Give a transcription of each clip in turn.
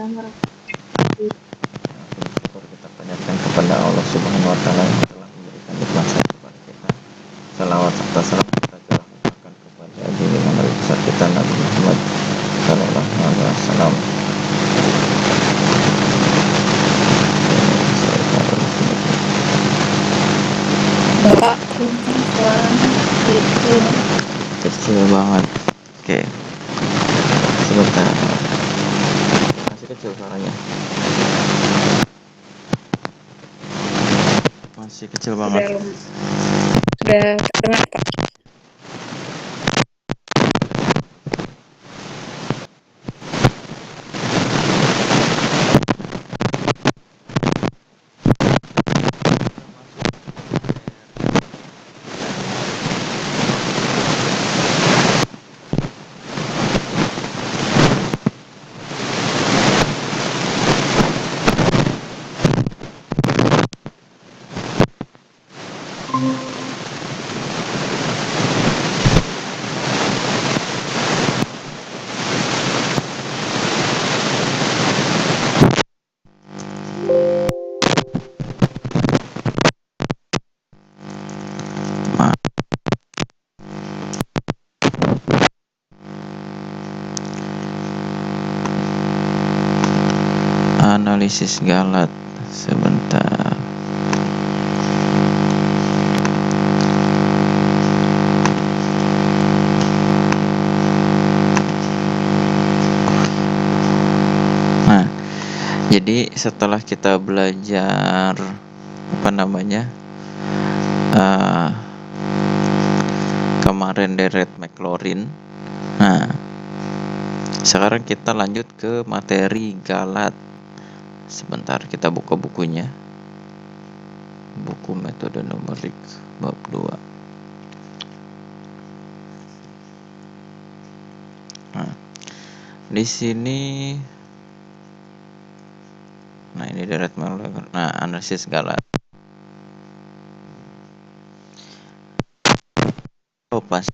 wabarakatuh. Syukur kita panjatkan kepada Allah Subhanahu wa taala yang telah memberikan nikmat kepada kita. Salawat serta salam kita curahkan kepada junjungan Nabi besar kita Nabi Muhammad sallallahu alaihi wasallam. Bapak, punten suaranya kecil. Kecil banget. Oke. Sebentar. Masih kecil suaranya. Masih kecil banget. Sudah terdengar, Pak. Analisis Galat sebentar. Nah, jadi setelah kita belajar kemarin deret McLaurin. Nah, sekarang kita lanjut ke materi Galat. Sebentar, kita buka bukunya. Buku metode numerik bab 2. Nah, di sini ini deret McLaurin. Nah, analisis Galat. Pas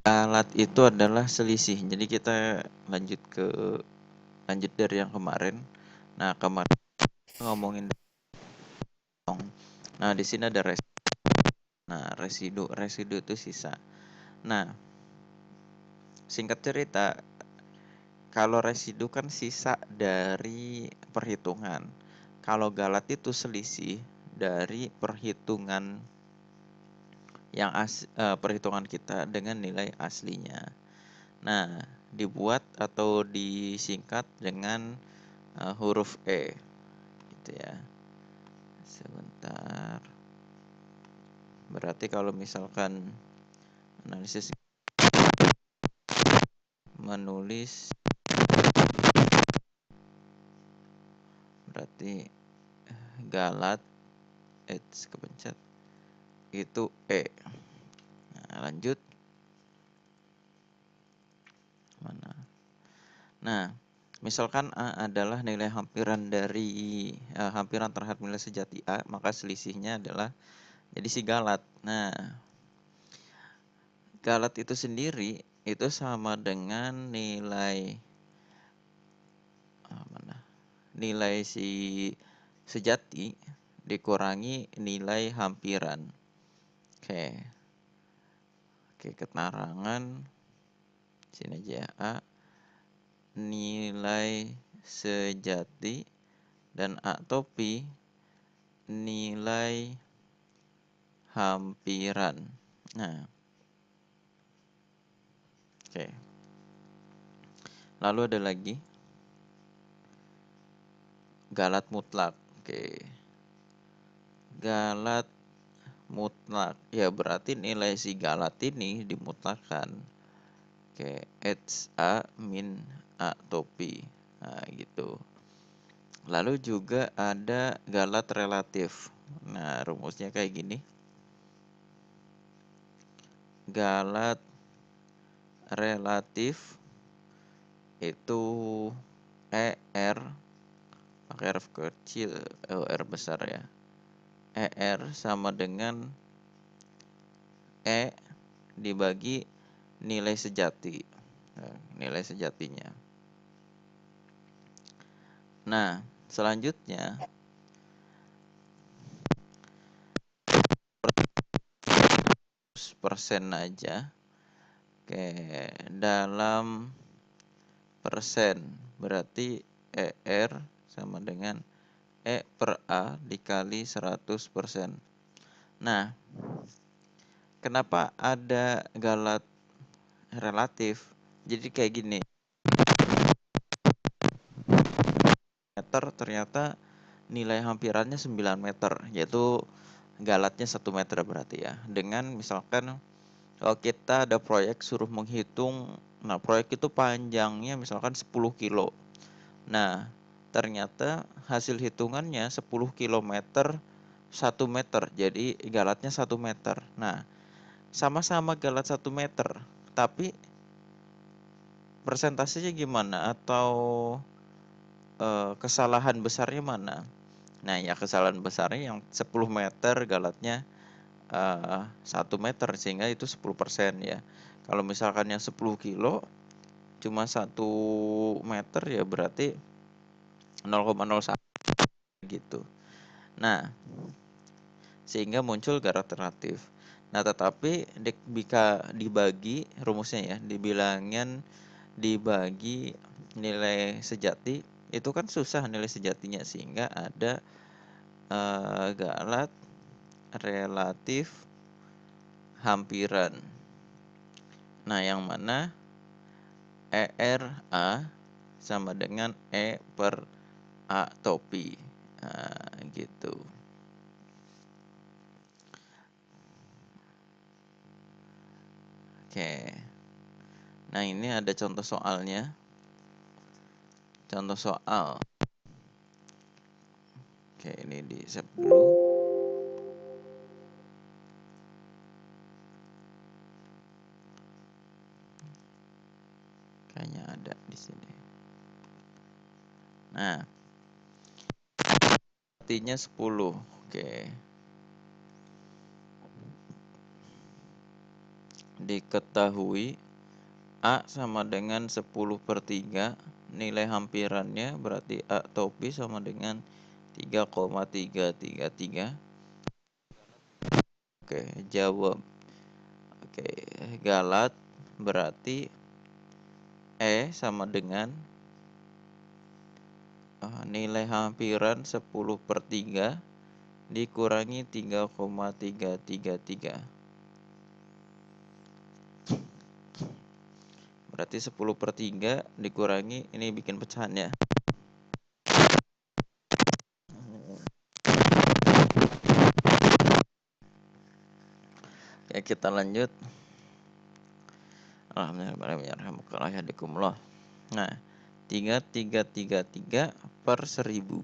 Galat itu adalah selisih. Jadi kita lanjut dari yang kemarin. Nah, kemarin ngomongin nah di sini ada residu itu sisa. Nah, singkat cerita, kalau residu kan sisa dari perhitungan. Kalau Galat itu selisih dari perhitungan perhitungan kita dengan nilai aslinya. Nah, dibuat atau disingkat dengan huruf E, gitu ya. Sebentar. Berarti kalau misalkan analisis menulis, berarti Galat kepencet itu E. Nah, lanjut. Mana? Nah, misalkan A adalah nilai hampiran dari hampiran terhadap nilai sejati A, maka selisihnya adalah jadi si Galat. Nah, Galat itu sendiri itu sama dengan nilai nilai si sejati dikurangi nilai hampiran. Oke, keterangan sini aja A, nilai sejati, dan A topi nilai hampiran. Nah, oke. Lalu ada lagi Galat mutlak. Oke. Galat mutlak. Ya berarti nilai si Galat ini dimutlakan. Oke, HA min A topi. Nah, gitu. Lalu juga ada Galat relatif. Nah, rumusnya kayak gini. Galat relatif itu ER pakai R kecil, R besar ya. ER sama dengan E dibagi nilai sejati. Nah, nilai sejatinya. Nah, selanjutnya persen aja. Oke, dalam persen berarti ER sama dengan E per A dikali 100%. Nah, kenapa ada galat relatif? Jadi kayak gini. Meter ternyata nilai hampirannya 9 meter, yaitu galatnya 1 meter berarti ya. Dengan misalkan kalau kita ada proyek suruh menghitung, nah proyek itu panjangnya misalkan 10 kilo. Nah, ternyata hasil hitungannya 10 kilometer 1 meter, jadi galatnya 1 meter. Nah, sama-sama galat 1 meter, tapi persentasenya gimana? Atau kesalahan besarnya mana? Nah, ya kesalahan besarnya yang 10 meter galatnya 1 meter, sehingga itu 10% ya. Kalau misalkan yang 10 kilo cuma 1 meter ya berarti 0,01 gitu. Nah, sehingga muncul garat relatif. Nah, tetapi jika dibagi rumusnya ya, dibilangin dibagi nilai sejati, itu kan susah nilai sejatinya, sehingga ada galat relatif hampiran. Nah, yang mana ERA sama dengan E per A topi. Nah, gitu. Oke. Nah, ini ada contoh soalnya. Contoh soal. Oke, ini di save dulu. Kayaknya ada di sini. Nah, artinya 10. Oke. Diketahui A sama dengan 10/3. Nilai hampirannya berarti A topi sama dengan 3,333. Oke, jawab. Oke, galat berarti E sama dengan nilai hampiran 10/3 dikurangi 3,333. Berarti 10/3 dikurangi, ini bikin pecahan ya. Oke, kita lanjut. Alhamdulillah. Nah, 3,333 per 1000.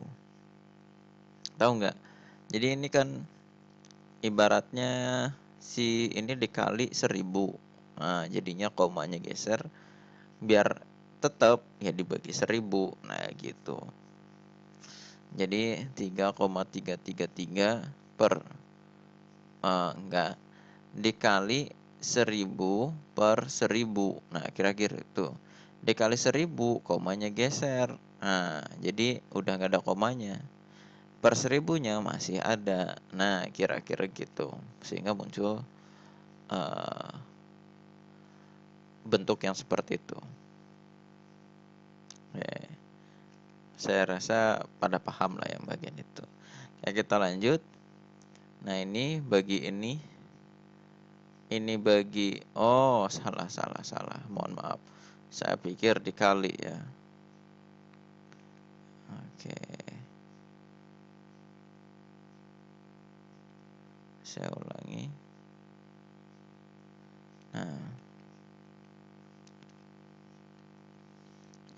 Tahu nggak? Jadi ini kan ibaratnya si ini dikali 1000. Nah, jadinya komanya geser biar tetap ya dibagi 1000. Nah, gitu. Jadi 3,333 per enggak, dikali 1000 per 1000. Nah, kira-kira itu. Dikali 1000, komanya geser. Nah, jadi udah nggak ada komanya. Per 1000-nya masih ada. Nah, kira-kira gitu. Sehingga muncul bentuk yang seperti itu. Oke. Saya rasa pada paham lah yang bagian itu. Ya, kita lanjut. Nah, ini bagi ini bagi, oh salah. Mohon maaf. Saya pikir dikali ya. Oke. Saya ulangi. Nah,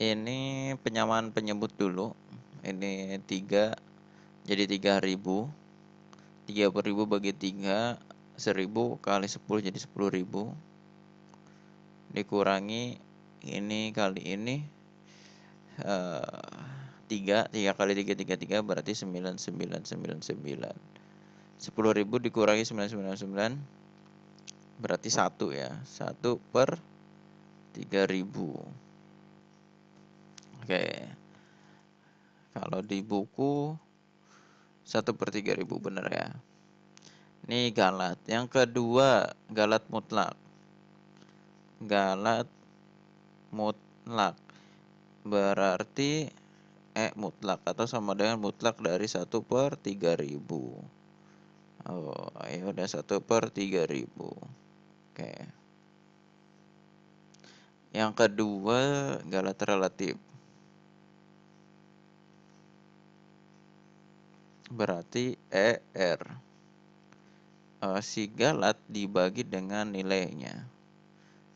ini penyamaan penyebut dulu. Ini 3 jadi 3000. 3000 bagi 3, 1000 kali 10 jadi 10.000. Dikurangi ini kali ini 3 kali 3 berarti 9999. 10.000 dikurangi 999 berarti 1 ya. 1 per 3000. Oke. Kalau di buku 1/3000 bener ya. Ini galat. Yang kedua, galat mutlak. Galat mutlak berarti mutlak atau sama dengan mutlak dari 1/3000. Oh, ya udah 1/3000. Oke. Yang kedua, galat relatif. Berarti ER. Si galat dibagi dengan nilainya.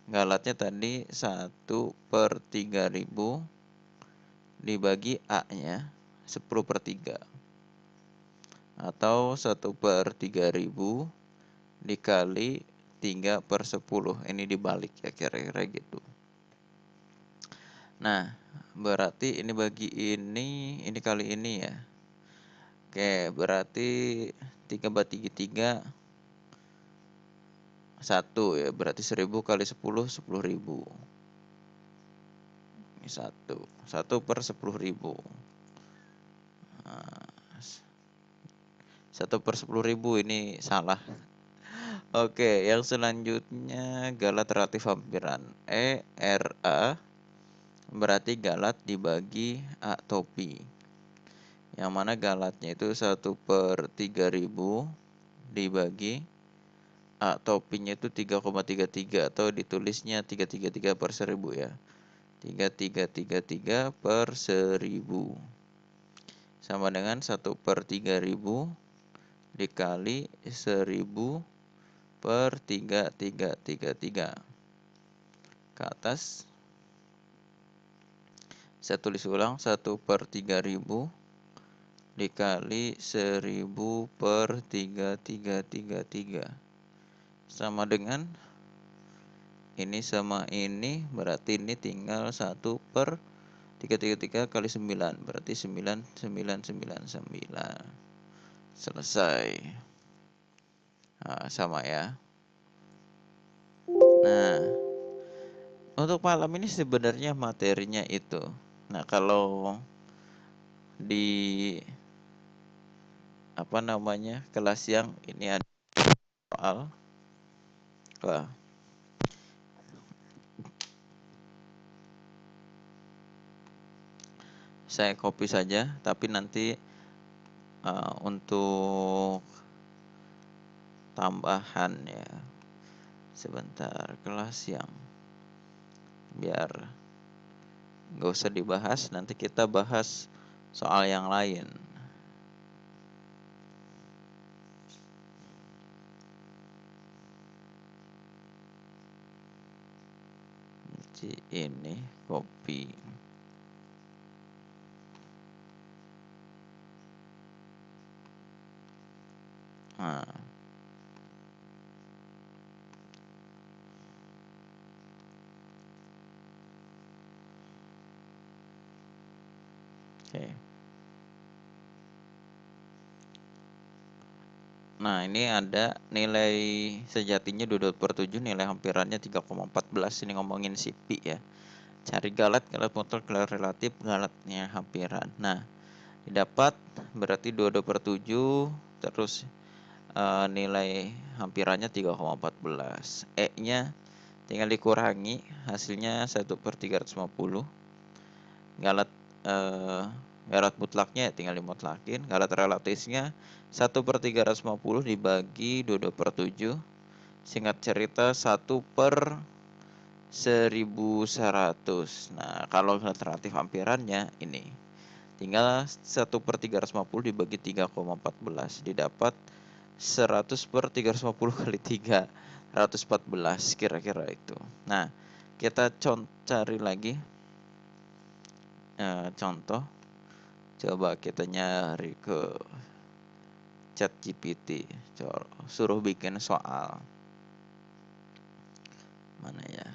Galatnya tadi 1/3000 dibagi A-nya 10/3. Atau 1/3000 dikali 3/10. Ini dibalik ya, kira-kira gitu. Nah, berarti ini bagi ini kali ini ya. Oke, berarti 3/3 1 ya, berarti 1000 kali 10 10.000. Ini 1/10.000. Nah, 1/10.000 ini salah. Oke, yang selanjutnya galat relatif hampiran. ERA berarti galat dibagi A topi. Yang mana galatnya itu 1/3000 dibagi A topinya itu 3,33 atau ditulisnya 333/1000 ya. 3333/1000 sama dengan 1/3000 dikali 1000/3333. Ke atas saya tulis ulang, 1/3000 dikali 1000/3333 sama dengan ini sama ini, berarti ini tinggal 1/333 kali 9, berarti 9999. Selesai. Nah, sama ya. Nah, untuk malam ini sebenarnya materinya itu. Nah, kalau di kelas siang ini ada soal. Wah, saya copy saja, tapi nanti untuk tambahan ya, sebentar, kelas siang biar nggak usah dibahas, nanti kita bahas soal yang lain. Ini copy. Nah, oke. Nah, ini ada nilai sejatinya 22/7, nilai hampirannya 3,14. Ini ngomongin si pi ya. Cari galat mutlak, galat relatif, galatnya hampiran. Nah, didapat berarti 22/7, terus nilai hampirannya 3,14. E-nya tinggal dikurangi, hasilnya 1/350. Galat galat mutlaknya tinggal dimutlakin. Galat relatifnya 1/350 dibagi 22/7. Singkat cerita 1/1100. Nah, kalau galat relatif hampirannya ini tinggal 1/350 dibagi 3,14 didapat 100/350 kali 3, 114 kira-kira itu. Nah, kita cari lagi contoh. Coba kita nyari ke ChatGPT, suruh bikin soal. Mana ya?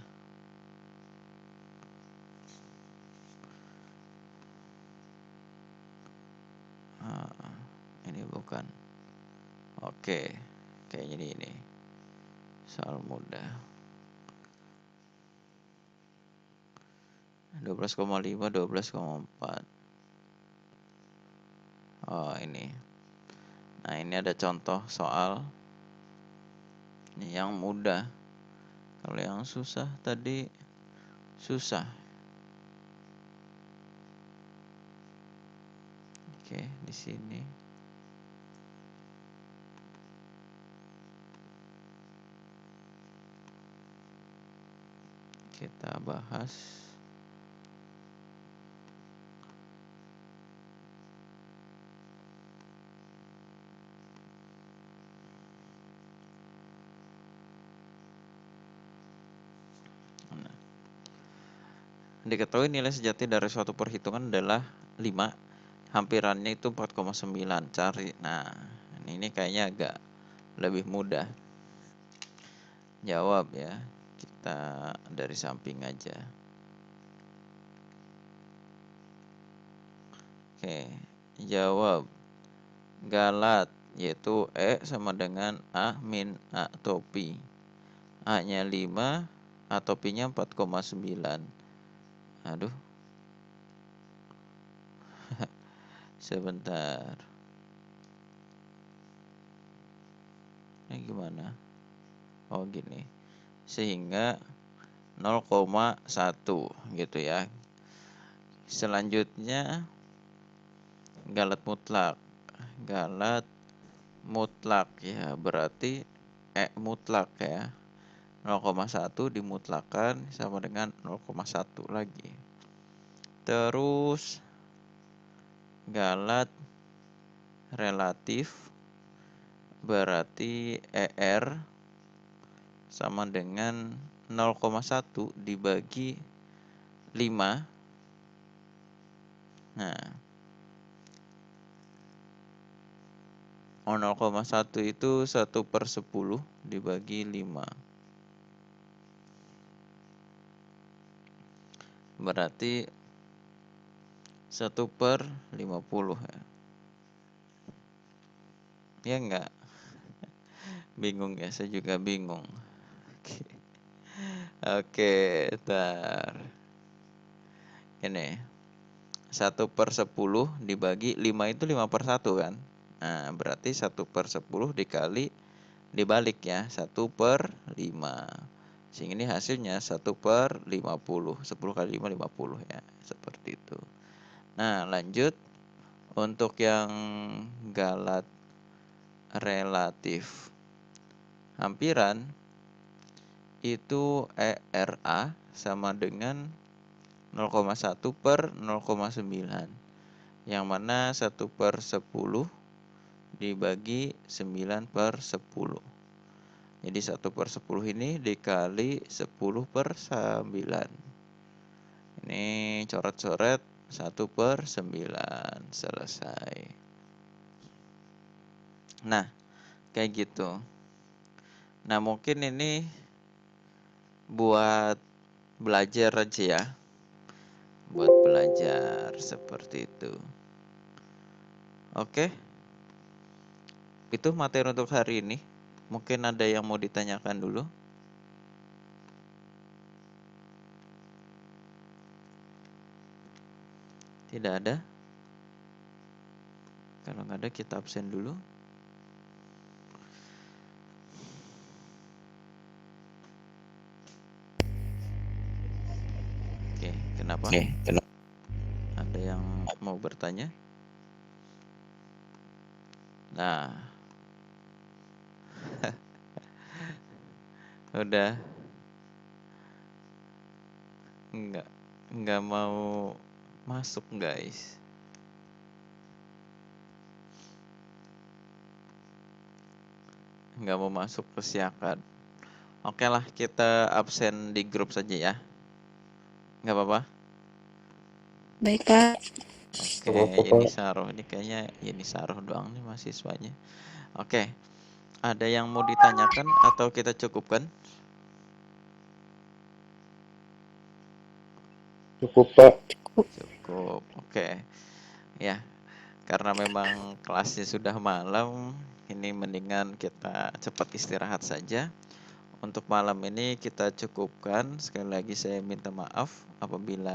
Ini bukan. Oke, kayaknya ini soal mudah. 12,5, 12,4. Oh, ini. Nah, ini ada contoh soal yang mudah. Kalau yang susah tadi susah. Oke, di sini. Kita bahas. Nah, diketahui nilai sejati dari suatu perhitungan adalah 5. Hampirannya itu 4,9. Cari. Nah, ini kayaknya agak lebih mudah. Jawab ya. Kita dari samping aja. Oke, jawab. Galat, yaitu E sama dengan A min A topi. A-nya 5, A topinya 4,9. Aduh. Sebentar. Ini gimana? Oh, gini. Sehingga 0,1 gitu ya. Selanjutnya galat mutlak. Galat mutlak ya, berarti E mutlak ya. 0,1 dimutlakan sama dengan 0,1 lagi. Terus galat relatif berarti ER sama dengan 0,1 dibagi 5. Nah, 0,1 itu 1/10 dibagi 5. Berarti 1/50 ya. Ya enggak? Bingung ya, saya juga bingung. Oke, ntar. Ini 1/10 dibagi 5 itu 5/1 kan? Nah, berarti 1/10 dikali dibalik ya, 1/5. Sehingga ini hasilnya 1/50. 10 kali 5, 50 ya. Seperti itu. Nah, lanjut. Untuk yang galat relatif hampiran itu ERA sama dengan 0,1 per 0,9. Yang mana 1/10 dibagi 9/10. Jadi 1/10 ini dikali 10/9. Ini coret-coret 1/9. Selesai. Nah, kayak gitu. Nah, mungkin ini buat belajar aja ya. Buat belajar seperti itu. Oke. Itu materi untuk hari ini. Mungkin ada yang mau ditanyakan dulu. Tidak ada? Kalau nggak ada, kita absen dulu. Oke, kenapa? Ada yang mau bertanya? Nah, udah nggak mau masuk guys. Nggak mau masuk ke siakan. Oke lah, kita absen di grup saja ya. Nggak apa-apa? Baik, Pak. Oke, Yeni Saroh. Ini kayaknya Yeni Saroh doang nih mahasiswanya. Oke, ada yang mau ditanyakan atau kita cukupkan? Cukup, Pak. Cukup, oke. Ya, karena memang kelasnya sudah malam, ini mendingan kita cepat istirahat saja. Untuk malam ini kita cukupkan. Sekali lagi saya minta maaf apabila